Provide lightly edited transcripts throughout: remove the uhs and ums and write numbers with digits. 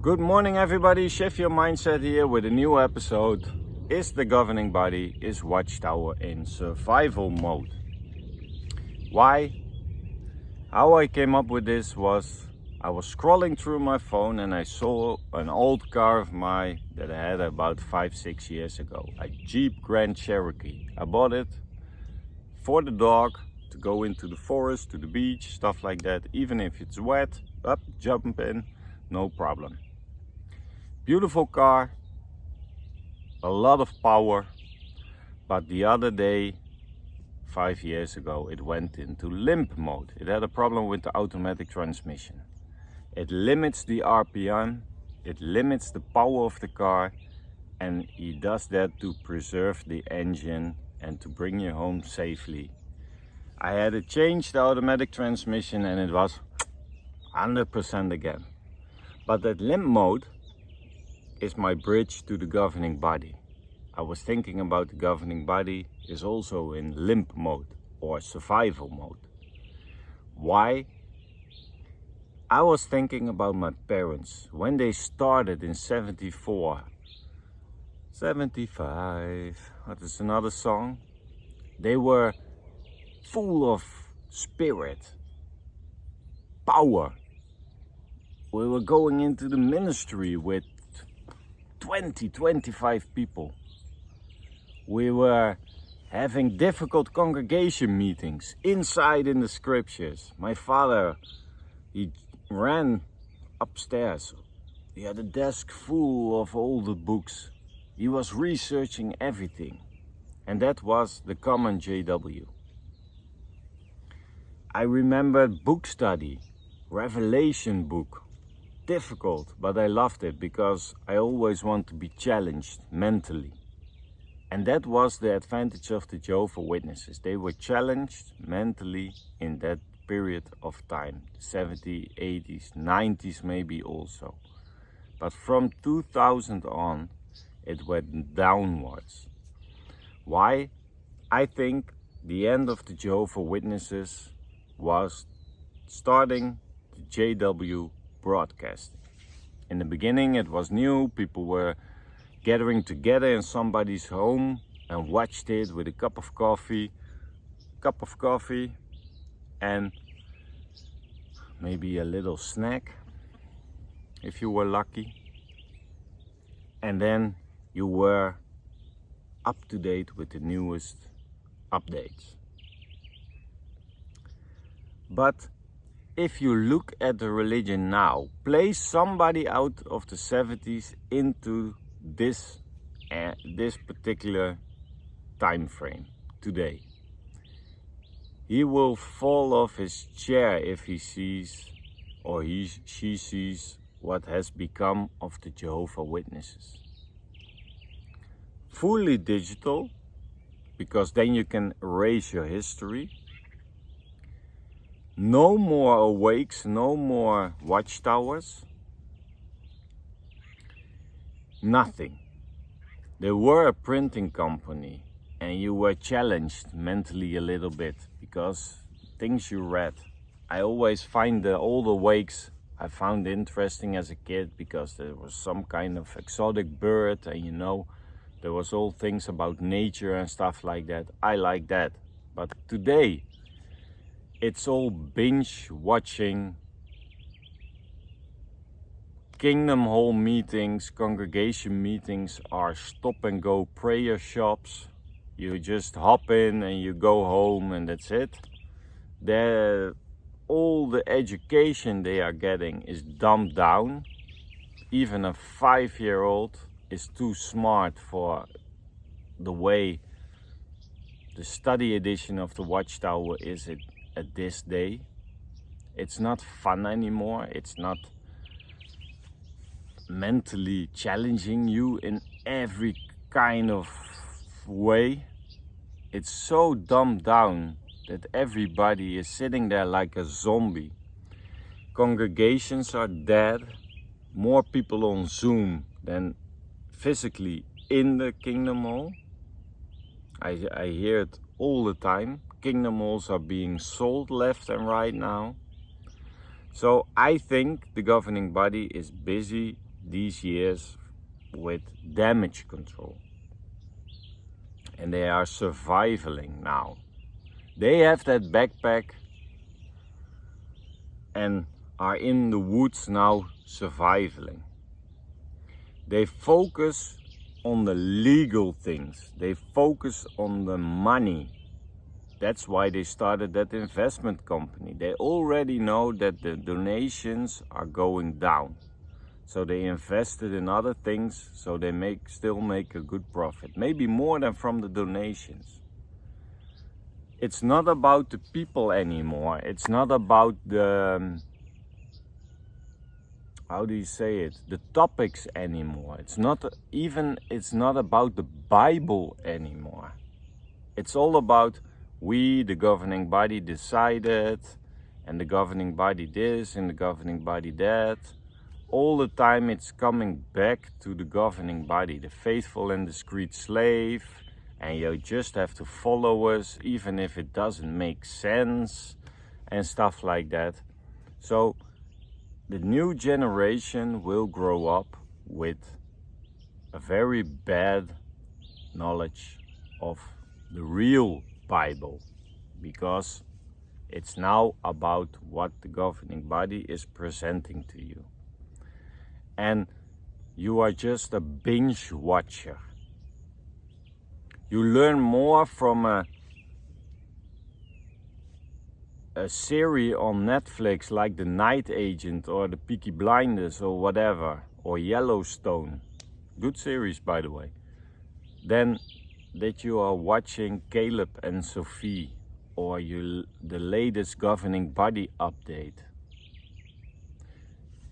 Good morning everybody, Shift Your Mindset here with a new episode. Is the governing body is Watchtower in survival mode? Why? How I came up with this was I was scrolling through my phone and I saw an old car of mine that I had about 5-6 years ago. A Jeep Grand Cherokee. I bought it for the dog to go into the forest, to the beach, stuff like that. Even if it's wet, up, jump in, no problem. Beautiful car, a lot of power, but the other day, 5 years ago, it went into limp mode. It had a problem with the automatic transmission. It limits the RPM, it limits the power of the car, and it does that to preserve the engine and to bring you home safely. I had to change the automatic transmission and it was 100% again. But that limp mode is my bridge to the governing body. I was thinking about the governing body is also in limp mode or survival mode. Why? I was thinking about my parents when they started in 74, 75, what is another song? They were full of spirit, power. We were going into the ministry with 20-25 people. We were having difficult congregation meetings inside in the scriptures. My father, he ran upstairs. He had a desk full of all the books. He was researching everything. And that was the common JW. I remembered book study, Revelation book. Difficult, but I loved it because I always want to be challenged mentally. And that was the advantage of the Jehovah's Witnesses. They were challenged mentally in that period of time, 70s, 80s, 90s maybe also. But from 2000 on, it went downwards. Why? I think the end of the Jehovah's Witnesses was starting the JW broadcasting. In the beginning it was new, people were gathering together in somebody's home and watched it with a cup of coffee and maybe a little snack if you were lucky, and then you were up to date with the newest updates. But if you look at the religion now, place somebody out of the 70s into this particular time frame today. He will fall off his chair if he sees or she sees what has become of the Jehovah's Witnesses. Fully digital, because then you can erase your history. No more awakes, no more watchtowers. Nothing. They were a printing company and you were challenged mentally a little bit because things you read. I always find the old awakes I found interesting as a kid because there was some kind of exotic bird and there was all things about nature and stuff like that. I like that. But today, it's all binge watching, Kingdom Hall meetings, congregation meetings are stop and go prayer shops. You just hop in and you go home and that's it. All the education they are getting is dumbed down. Even a 5-year-old is too smart for the way the study edition of the Watchtower is at this day. It's not fun anymore. It's not mentally challenging you in every kind of way. It's so dumbed down that everybody is sitting there like a zombie. Congregations are dead. More people on Zoom than physically in the Kingdom Hall. I hear it all the time. Kingdom Halls are being sold left and right now. So I think the governing body is busy these years with damage control. And they are surviving now. They have that backpack and are in the woods now surviving. They focus on the legal things. They focus on the money. That's why they started that investment company. They already know that the donations are going down. So they invested in other things, so they still make a good profit. Maybe more than from the donations. It's not about the people anymore. It's not about the, how do you say it? The topics anymore. It's not about the Bible anymore. It's all about we, the governing body, decided, and the governing body this, and the governing body that. All the time it's coming back to the governing body, the faithful and discreet slave, and you just have to follow us even if it doesn't make sense and stuff like that. So the new generation will grow up with a very bad knowledge of the real Bible, because it's now about what the governing body is presenting to you. And you are just a binge watcher. You learn more from a series on Netflix like The Night Agent or The Peaky Blinders or whatever, or Yellowstone, good series by the way, than that you are watching Caleb and Sophie or the latest governing body update.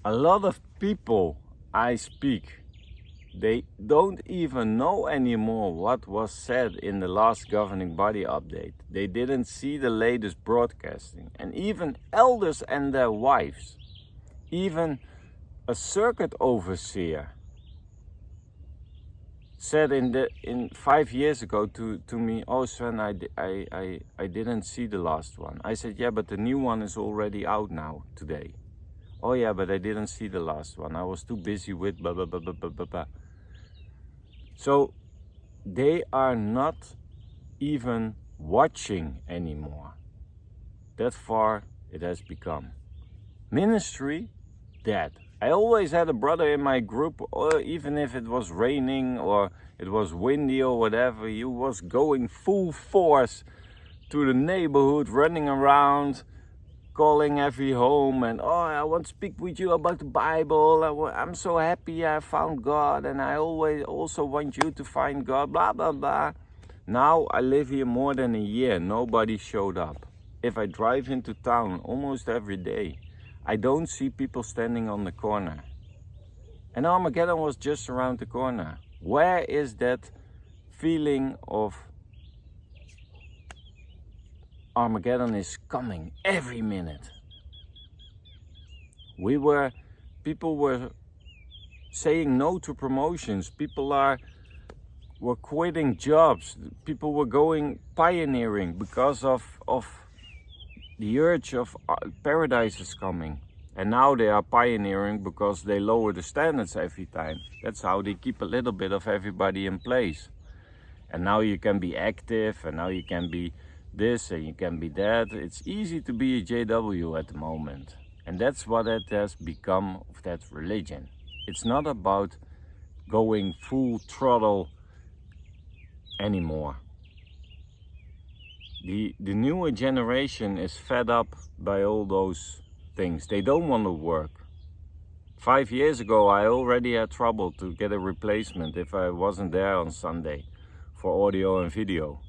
A lot of people I speak, they don't even know anymore what was said in the last governing body update. They didn't see the latest broadcasting. And even elders and their wives, even a circuit overseer said in 5 years ago to me, "Oh Sven, I didn't see the last one." I said, "Yeah, but the new one is already out now today." "Oh yeah, but I didn't see the last one. I was too busy with blah blah blah blah blah blah blah." So they are not even watching anymore. That far it has become. Ministry, dead. I always had a brother in my group, or even if it was raining or it was windy or whatever, he was going full force to the neighborhood, running around, calling every home, and "Oh, I want to speak with you about the Bible. I'm so happy I found God, and I always also want you to find God, blah, blah, blah." Now I live here more than a year. Nobody showed up. If I drive into town almost every day, I don't see people standing on the corner. And Armageddon was just around the corner. Where is that feeling of Armageddon is coming every minute? People were saying no to promotions. People were quitting jobs. People were going pioneering because of the urge of paradise is coming. And now they are pioneering because they lower the standards every time. That's how they keep a little bit of everybody in place. And now you can be active, and now you can be this and you can be that. It's easy to be a JW at the moment. And that's what it has become of that religion. It's not about going full throttle anymore. The newer generation is fed up by all those things. They don't want to work. 5 years ago I already had trouble to get a replacement if I wasn't there on Sunday for audio and video.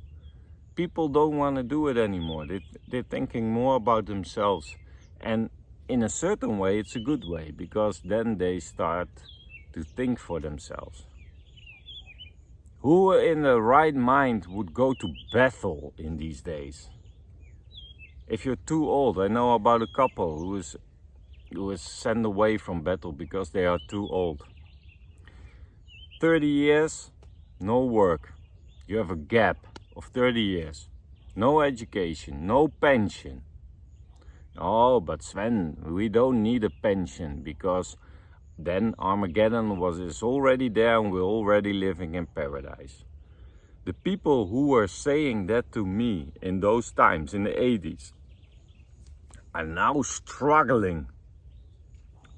People don't want to do it anymore. They're thinking more about themselves. And in a certain way it's a good way, because then they start to think for themselves. Who in the right mind would go to Bethel in these days? If you're too old, I know about a couple who is sent away from Bethel because they are too old. 30 years, no work. You have a gap of 30 years. No education, no pension. Oh, but Sven, we don't need a pension because then Armageddon is already there and we're already living in paradise. The people who were saying that to me in those times, in the 80s, are now struggling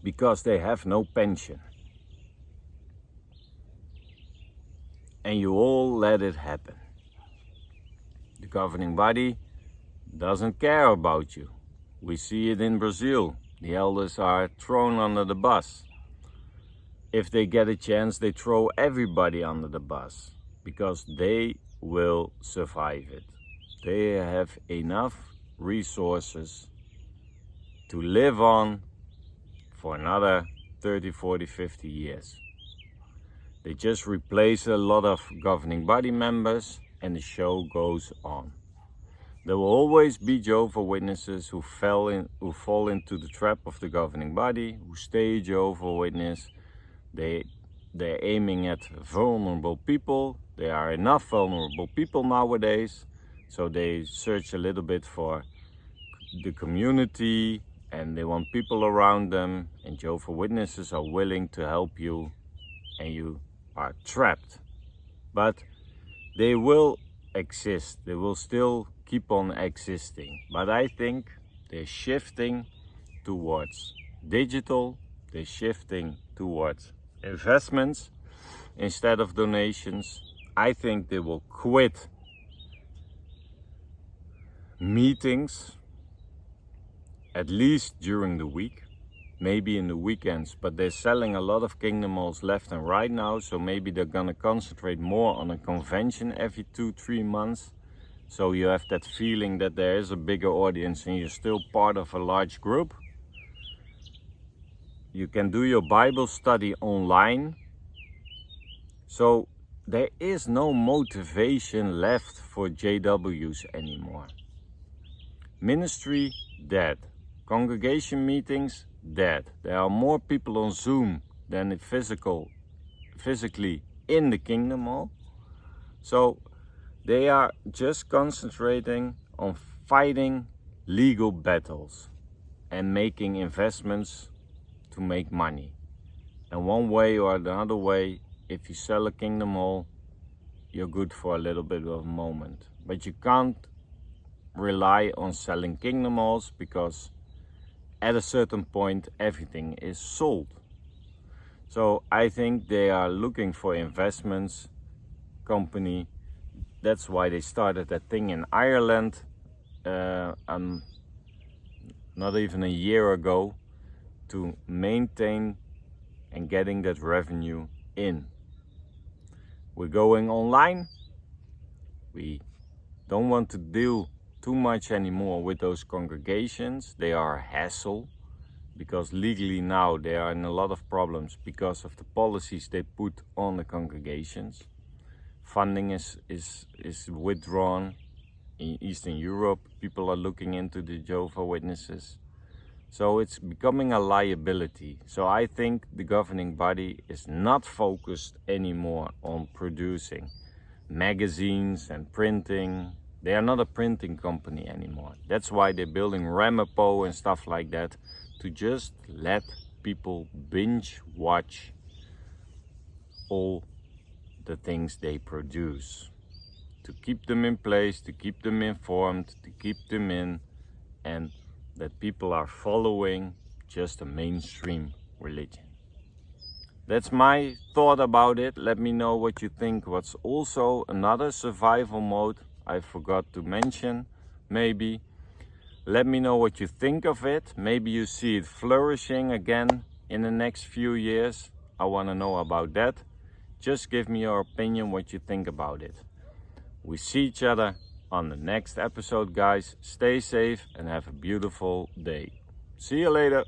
because they have no pension. And you all let it happen. The governing body doesn't care about you. We see it in Brazil. The elders are thrown under the bus. If they get a chance, they throw everybody under the bus because they will survive it. They have enough resources to live on for another 30, 40, 50 years. They just replace a lot of governing body members and the show goes on. There will always be Jehovah's Witnesses who fall into the trap of the governing body, who stay Jehovah's Witness. They're aiming at vulnerable people. There are enough vulnerable people nowadays, so they search a little bit for the community and they want people around them, and Jehovah's Witnesses are willing to help you and you are trapped. But they will exist. They will still keep on existing. But I think they're shifting towards digital. They're shifting towards investments instead of donations. I think they will quit meetings, at least during the week, maybe in the weekends, but they're selling a lot of Kingdom Halls left and right now, so maybe they're gonna concentrate more on a convention every 2-3 months, so you have that feeling that there is a bigger audience and you're still part of a large group. You can do your Bible study online, so there is no motivation left for JWs anymore. Ministry, dead. Congregation meetings, dead. There are more people on Zoom than physically in the Kingdom Hall. So they are just concentrating on fighting legal battles and making investments to make money. And one way or another way, if you sell a Kingdom Hall, you're good for a little bit of a moment. But you can't rely on selling Kingdom Halls because at a certain point everything is sold. So I think they are looking for investments company. That's why they started that thing in Ireland not even a year ago, to maintain and getting that revenue in. We're going online. We don't want to deal too much anymore with those congregations. They are a hassle because legally now they are in a lot of problems because of the policies they put on the congregations. Funding is withdrawn in Eastern Europe. People are looking into the Jehovah's Witnesses. So it's becoming a liability. So I think the governing body is not focused anymore on producing magazines and printing. They are not a printing company anymore. That's why they're building Ramapo and stuff like that, to just let people binge watch all the things they produce, to keep them in place, to keep them informed, to keep them in, and that people are following just a mainstream religion. That's my thought about it. Let me know what you think. What's also another survival mode I forgot to mention, maybe. Let me know what you think of it. Maybe you see it flourishing again in the next few years. I want to know about that. Just give me your opinion, what you think about it. We see each other on the next episode, guys. Stay safe and have a beautiful day. See you later.